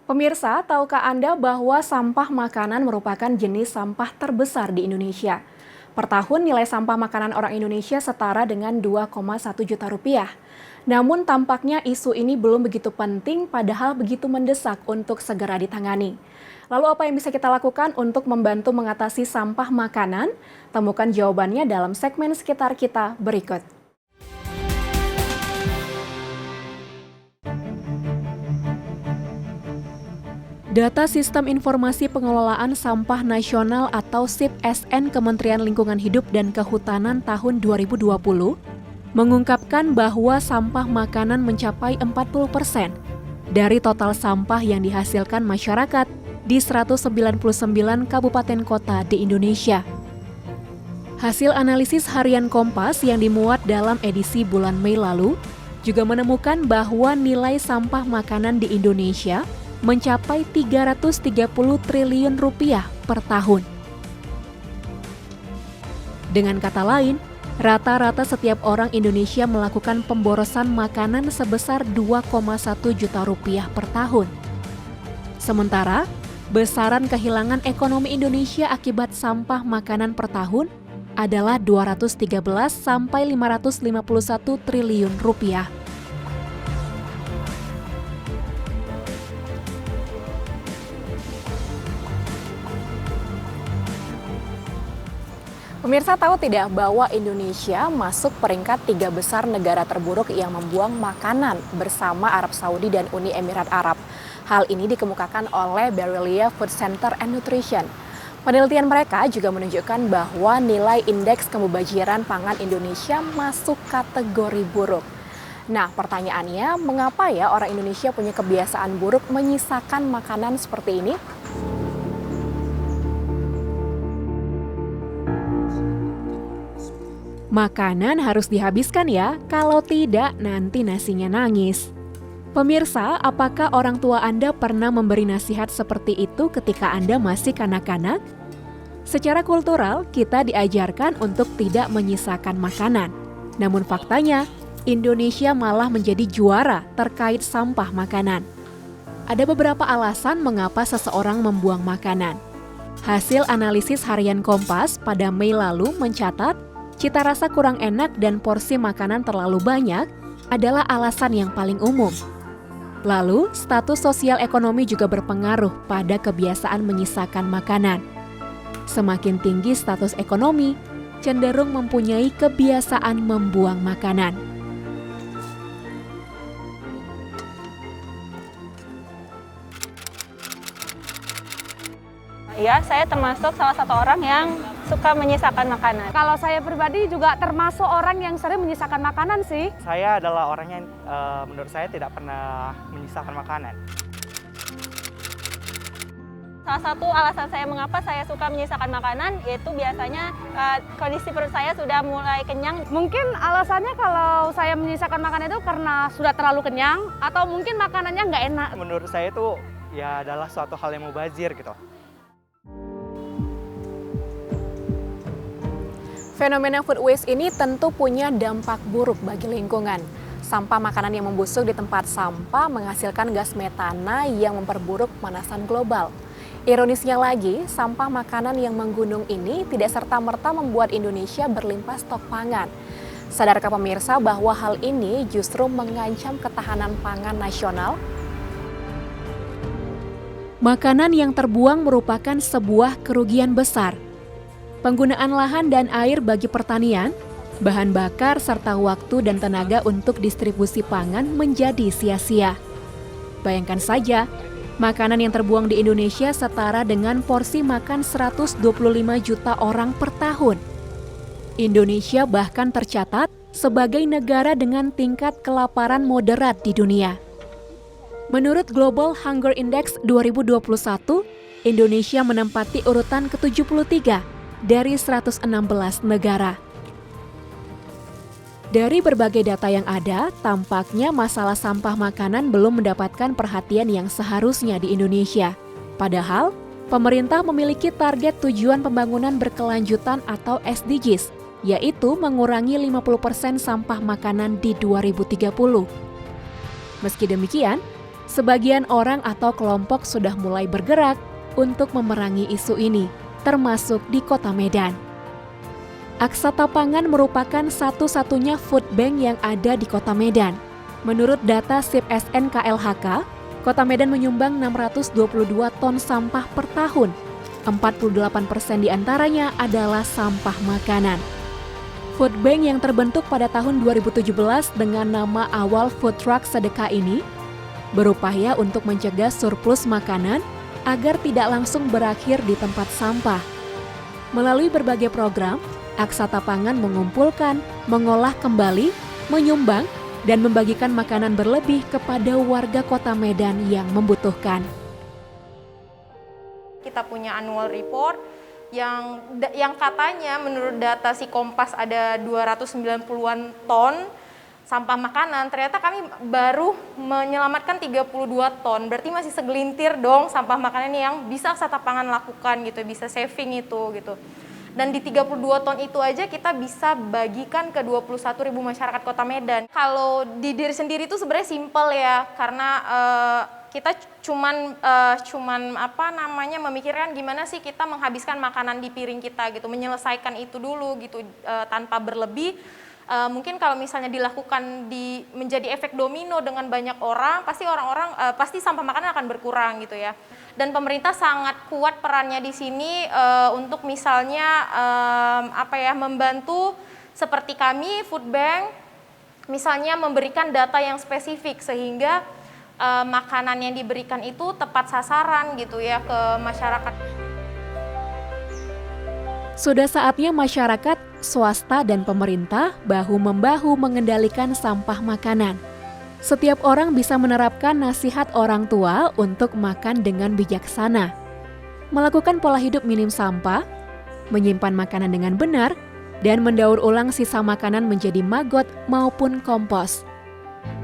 Pemirsa, tahukah Anda bahwa sampah makanan merupakan jenis sampah terbesar di Indonesia? Per tahun nilai sampah makanan orang Indonesia setara dengan 2,1 juta rupiah. Namun tampaknya isu ini belum begitu penting padahal begitu mendesak untuk segera ditangani. Lalu apa yang bisa kita lakukan untuk membantu mengatasi sampah makanan? Temukan jawabannya dalam segmen Sekitar Kita berikut. Data Sistem Informasi Pengelolaan Sampah Nasional atau SIP-SN Kementerian Lingkungan Hidup dan Kehutanan tahun 2020 mengungkapkan bahwa sampah makanan mencapai 40% dari total sampah yang dihasilkan masyarakat di 199 kabupaten kota di Indonesia. Hasil analisis harian Kompas yang dimuat dalam edisi bulan Mei lalu juga menemukan bahwa nilai sampah makanan di Indonesia mencapai 330 triliun rupiah per tahun. Dengan kata lain, rata-rata setiap orang Indonesia melakukan pemborosan makanan sebesar 2,1 juta rupiah per tahun. Sementara, besaran kehilangan ekonomi Indonesia akibat sampah makanan per tahun adalah 213 sampai 551 triliun rupiah. Pemirsa tahu tidak bahwa Indonesia masuk peringkat 3 besar negara terburuk yang membuang makanan bersama Arab Saudi dan Uni Emirat Arab. Hal ini dikemukakan oleh Berlilia Food Center and Nutrition. Penelitian mereka juga menunjukkan bahwa nilai indeks kemubaziran pangan Indonesia masuk kategori buruk. Nah, pertanyaannya, mengapa ya orang Indonesia punya kebiasaan buruk menyisakan makanan seperti ini? Makanan harus dihabiskan ya, kalau tidak nanti nasinya nangis. Pemirsa, apakah orang tua Anda pernah memberi nasihat seperti itu ketika Anda masih kanak-kanak? Secara kultural, kita diajarkan untuk tidak menyisakan makanan. Namun faktanya, Indonesia malah menjadi juara terkait sampah makanan. Ada beberapa alasan mengapa seseorang membuang makanan. Hasil analisis harian Kompas pada Mei lalu mencatat cita rasa kurang enak dan porsi makanan terlalu banyak adalah alasan yang paling umum. Lalu, status sosial ekonomi juga berpengaruh pada kebiasaan menyisakan makanan. Semakin tinggi status ekonomi, cenderung mempunyai kebiasaan membuang makanan. Ya, saya termasuk salah satu orang yang suka menyisakan makanan. Kalau saya pribadi juga termasuk orang yang sering menyisakan makanan sih. Saya adalah orang yang menurut saya tidak pernah menyisakan makanan. Salah satu alasan saya mengapa saya suka menyisakan makanan yaitu biasanya kondisi perut saya sudah mulai kenyang. Mungkin alasannya kalau saya menyisakan makanan itu karena sudah terlalu kenyang atau mungkin makanannya nggak enak. Menurut saya itu ya adalah suatu hal yang mubazir gitu. Fenomena food waste ini tentu punya dampak buruk bagi lingkungan. Sampah makanan yang membusuk di tempat sampah menghasilkan gas metana yang memperburuk pemanasan global. Ironisnya lagi, sampah makanan yang menggunung ini tidak serta-merta membuat Indonesia berlimpah stok pangan. Sadarkah pemirsa bahwa hal ini justru mengancam ketahanan pangan nasional? Makanan yang terbuang merupakan sebuah kerugian besar. Penggunaan lahan dan air bagi pertanian, bahan bakar, serta waktu dan tenaga untuk distribusi pangan menjadi sia-sia. Bayangkan saja, makanan yang terbuang di Indonesia setara dengan porsi makan 125 juta orang per tahun. Indonesia bahkan tercatat sebagai negara dengan tingkat kelaparan moderat di dunia. Menurut Global Hunger Index 2021, Indonesia menempati urutan ke-73 dari 116 negara. Dari berbagai data yang ada, tampaknya masalah sampah makanan belum mendapatkan perhatian yang seharusnya di Indonesia. Padahal, pemerintah memiliki target tujuan pembangunan berkelanjutan atau SDGs, yaitu mengurangi 50% sampah makanan di 2030. Meski demikian, Sebagian orang atau kelompok sudah mulai bergerak untuk memerangi isu ini, termasuk di Kota Medan. Aksata Pangan merupakan satu-satunya food bank yang ada di Kota Medan. Menurut data SIP SNKLHK, Kota Medan menyumbang 622 ton sampah per tahun. 48% diantaranya adalah sampah makanan. Food bank yang terbentuk pada tahun 2017 dengan nama awal Food Truck Sedekah ini berupaya untuk mencegah surplus makanan agar tidak langsung berakhir di tempat sampah. Melalui berbagai program, Aksata Pangan mengumpulkan, mengolah kembali, menyumbang, dan membagikan makanan berlebih kepada warga Kota Medan yang membutuhkan. Kita punya annual report yang katanya menurut data si Kompas ada 290-an ton sampah makanan, ternyata kami baru menyelamatkan 32 ton. Berarti masih segelintir dong sampah makanan yang bisa Aksata Pangan lakukan gitu, bisa saving itu gitu. Dan di 32 ton itu aja kita bisa bagikan ke 21.000 masyarakat Kota Medan. Kalau di diri sendiri itu sebenarnya simpel ya, karena kita cuman memikirkan gimana sih kita menghabiskan makanan di piring kita gitu, menyelesaikan itu dulu gitu tanpa berlebih. Mungkin kalau misalnya dilakukan menjadi efek domino dengan banyak orang, pasti sampah makanan akan berkurang gitu ya. Dan pemerintah sangat kuat perannya di sini untuk misalnya membantu seperti kami food bank, misalnya memberikan data yang spesifik sehingga makanan yang diberikan itu tepat sasaran gitu ya ke masyarakat. Sudah saatnya masyarakat, swasta, dan pemerintah bahu-membahu mengendalikan sampah makanan. Setiap orang bisa menerapkan nasihat orang tua untuk makan dengan bijaksana. Melakukan pola hidup minim sampah, menyimpan makanan dengan benar, dan mendaur ulang sisa makanan menjadi maggot maupun kompos.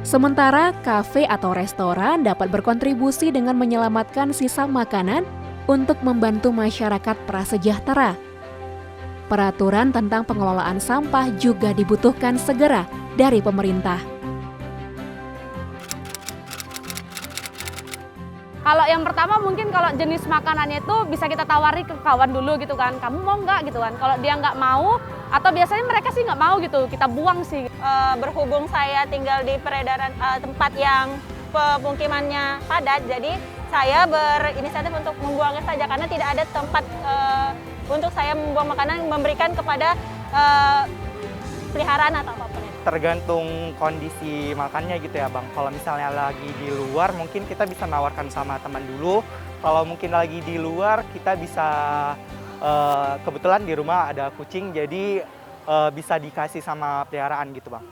Sementara, kafe atau restoran dapat berkontribusi dengan menyelamatkan sisa makanan untuk membantu masyarakat prasejahtera. Peraturan tentang pengelolaan sampah juga dibutuhkan segera dari pemerintah. Kalau yang pertama mungkin kalau jenis makanannya itu bisa kita tawari ke kawan dulu gitu kan, kamu mau nggak gitu kan. Kalau dia nggak mau, atau biasanya mereka sih nggak mau gitu, kita buang sih. Berhubung saya tinggal di peredaran tempat yang pemukimannya padat, jadi saya berinisiatif untuk membuangnya saja karena tidak ada tempat untuk saya membuang makanan, memberikan kepada peliharaan atau apapun itu. Tergantung kondisi makannya gitu ya Bang. Kalau misalnya lagi di luar mungkin kita bisa nawarkan sama teman dulu. Kalau mungkin lagi di luar kita bisa, kebetulan di rumah ada kucing jadi bisa dikasih sama peliharaan gitu Bang.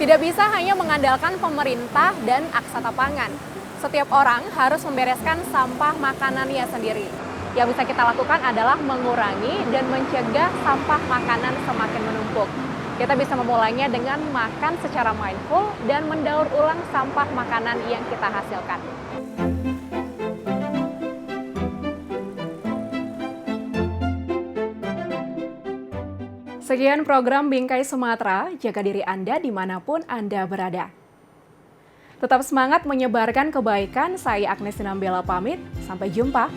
Tidak bisa hanya mengandalkan pemerintah dan Aksata Pangan. Setiap orang harus membereskan sampah makanannya sendiri. Yang bisa kita lakukan adalah mengurangi dan mencegah sampah makanan semakin menumpuk. Kita bisa memulainya dengan makan secara mindful dan mendaur ulang sampah makanan yang kita hasilkan. Sekian program Bingkai Sumatera, jaga diri Anda dimanapun Anda berada. Tetap semangat menyebarkan kebaikan, saya Agnes Sinambela pamit, sampai jumpa.